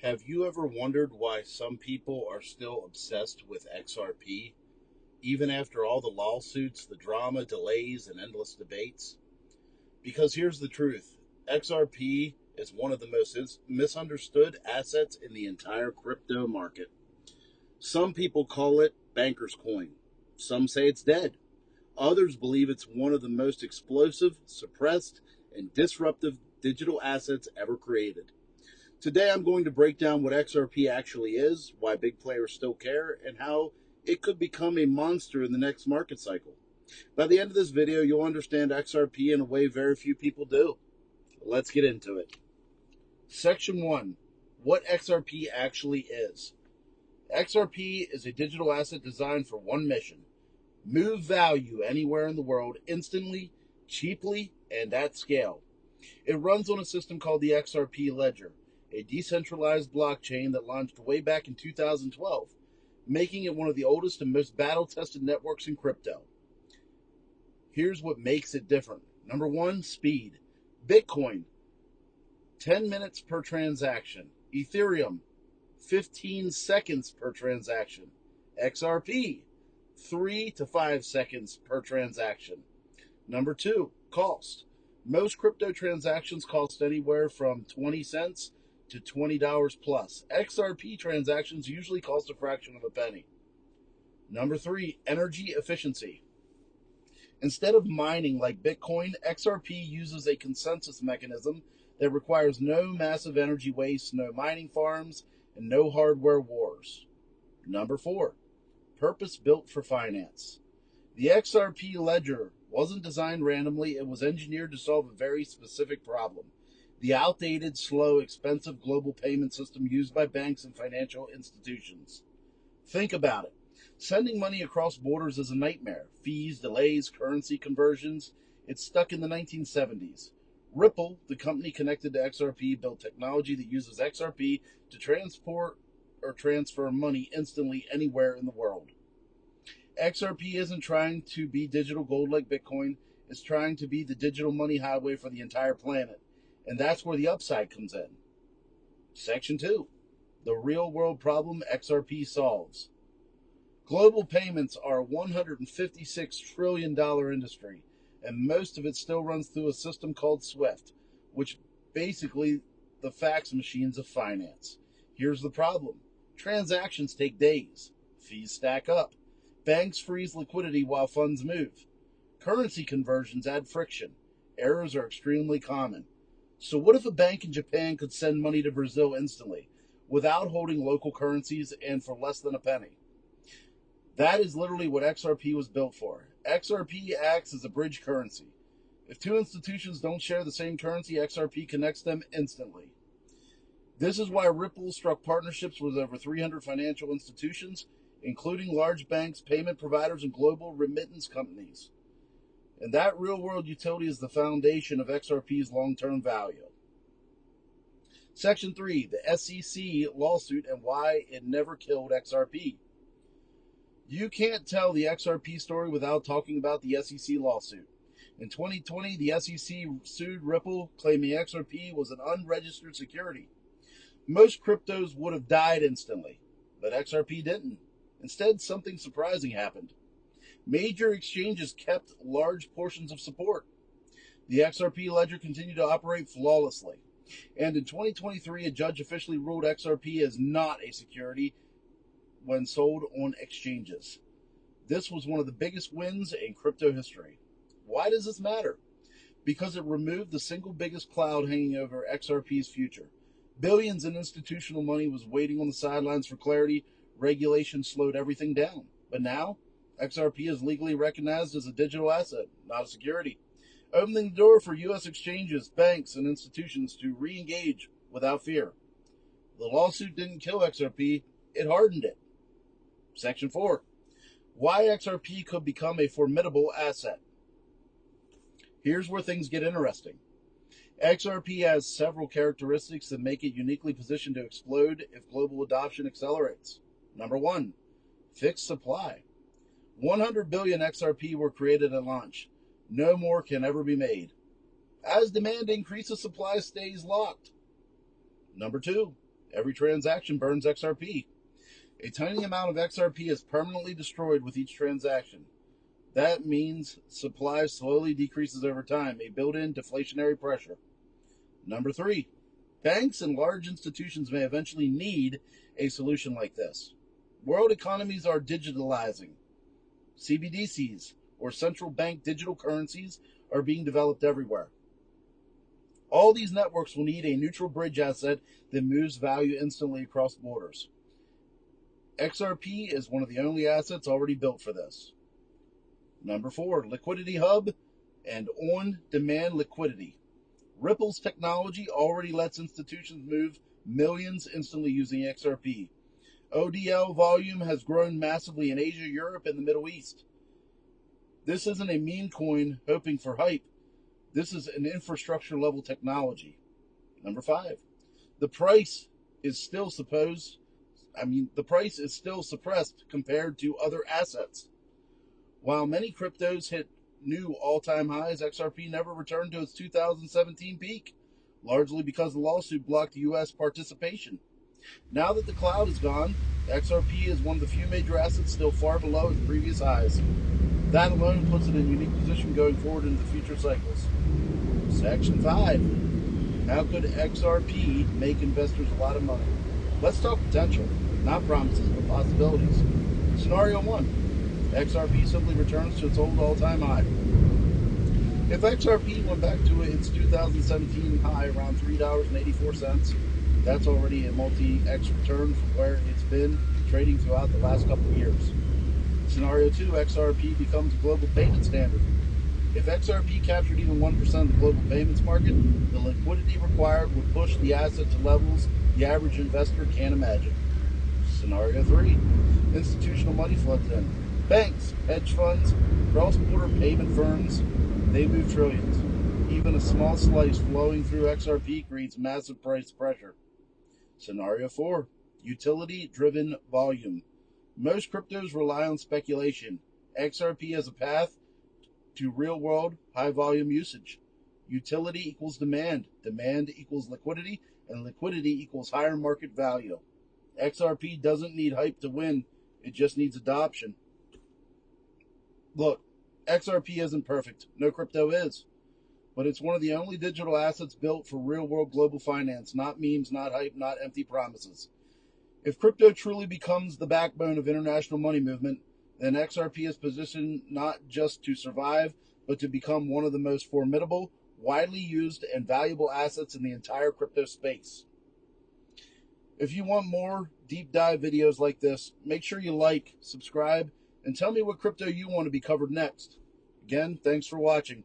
Have you ever wondered why some people are still obsessed with XRP, even after all the lawsuits, the drama, delays, and endless debates? Because here's the truth: XRP is one of the most misunderstood assets in the entire crypto market. Some people call it banker's coin, some say it's dead, others believe it's one of the most explosive, suppressed, and disruptive digital assets ever created. Today, I'm going to break down what XRP actually is, why big players still care, and how it could become a monster in the next market cycle. By the end of this video, you'll understand XRP in a way very few people do. Let's get into it. Section 1. What XRP actually is. XRP is a digital asset designed for one mission: move value anywhere in the world instantly, cheaply, and at scale. It runs on a system called the XRP Ledger, a decentralized blockchain that launched way back in 2012, making it one of the oldest and most battle-tested networks in crypto. Here's what makes it different. Number one, speed. Bitcoin, 10 minutes per transaction. Ethereum, 15 seconds per transaction. XRP, 3 to 5 seconds per transaction. Number two, cost. Most crypto transactions cost anywhere from 20 cents to $20 plus. XRP transactions usually cost a fraction of a penny. Number three, energy efficiency. Instead of mining like Bitcoin, XRP uses a consensus mechanism that requires no massive energy waste, no mining farms, and no hardware wars. Number four, purpose built for finance. The XRP ledger wasn't designed randomly, it was engineered to solve a very specific problem: the outdated, slow, expensive global payment system used by banks and financial institutions. Think about it. Sending money across borders is a nightmare. Fees, delays, currency conversions. It's stuck in the 1970s. Ripple, the company connected to XRP, built technology that uses XRP to transport or transfer money instantly anywhere in the world. XRP isn't trying to be digital gold like Bitcoin, it's trying to be the digital money highway for the entire planet. And that's where the upside comes in. Section 2. The real world problem XRP solves. Global payments are a $156 trillion industry, and most of it still runs through a system called SWIFT, which basically the fax machines of finance. Here's the problem: transactions take days, fees stack up, banks freeze liquidity while funds move, currency conversions add friction, errors are extremely common. So what if a bank in Japan could send money to Brazil instantly, without holding local currencies and for less than a penny? That is literally what XRP was built for. XRP acts as a bridge currency. If two institutions don't share the same currency, XRP connects them instantly. This is why Ripple struck partnerships with over 300 financial institutions, including large banks, payment providers, and global remittance companies. And that real-world utility is the foundation of XRP's long-term value. Section 3, the SEC lawsuit and why it never killed XRP. You can't tell the XRP story without talking about the SEC lawsuit. In 2020, the SEC sued Ripple, claiming XRP was an unregistered security. Most cryptos would have died instantly, but XRP didn't. Instead, something surprising happened. Major exchanges kept large portions of support. The XRP ledger continued to operate flawlessly. And in 2023, a judge officially ruled XRP as not a security when sold on exchanges. This was one of the biggest wins in crypto history. Why does this matter? Because it removed the single biggest cloud hanging over XRP's future. Billions in institutional money was waiting on the sidelines for clarity. Regulation slowed everything down. But now, XRP is legally recognized as a digital asset, not a security, opening the door for U.S. exchanges, banks, and institutions to re-engage without fear. The lawsuit didn't kill XRP, it hardened it. Section 4. Why XRP could become a formidable asset. Here's where things get interesting. XRP has several characteristics that make it uniquely positioned to explode if global adoption accelerates. Number 1. Fixed supply. 100 billion XRP were created at launch. No more can ever be made. As demand increases, supply stays locked. Number 2. Every transaction burns XRP. A tiny amount of XRP is permanently destroyed with each transaction. That means supply slowly decreases over time, a built-in deflationary pressure. Number 3, banks and large institutions may eventually need a solution like this. World economies are digitalizing. CBDCs, or central bank digital currencies, are being developed everywhere. All these networks will need a neutral bridge asset that moves value instantly across borders. XRP is one of the only assets already built for this. Number 4, liquidity hub and on-demand liquidity. Ripple's technology already lets institutions move millions instantly using XRP. ODL volume has grown massively in Asia, Europe, and the Middle East. This isn't a meme coin hoping for hype. This is an infrastructure level technology. Number 5, the price is still suppressed compared to other assets. While many cryptos hit new all-time highs, XRP never returned to its 2017 peak, largely because the lawsuit blocked U.S. participation. Now that the cloud is gone, XRP is one of the few major assets still far below its previous highs. That alone puts it in a unique position going forward into future cycles. Section 5. How could XRP make investors a lot of money? Let's talk potential, not promises, but possibilities. Scenario 1. XRP simply returns to its old all-time high. If XRP went back to its 2017 high around $3.84, that's already a multi-X return from where it's been trading throughout the last couple of years. Scenario 2, XRP becomes a global payment standard. If XRP captured even 1% of the global payments market, the liquidity required would push the asset to levels the average investor can't imagine. Scenario 3, institutional money floods in. Banks, hedge funds, cross-border payment firms, they move trillions. Even a small slice flowing through XRP creates massive price pressure. Scenario 4, utility-driven volume. Most cryptos rely on speculation. XRP has a path to real-world, high-volume usage. Utility equals demand. Demand equals liquidity, and liquidity equals higher market value. XRP doesn't need hype to win. It just needs adoption. Look, XRP isn't perfect. No crypto is. But it's one of the only digital assets built for real-world global finance. Not memes, not hype, not empty promises. If crypto truly becomes the backbone of international money movement, then XRP is positioned not just to survive, but to become one of the most formidable, widely used, and valuable assets in the entire crypto space. If you want more deep dive videos like this, make sure you like, subscribe, and tell me what crypto you want to be covered next. Again, thanks for watching.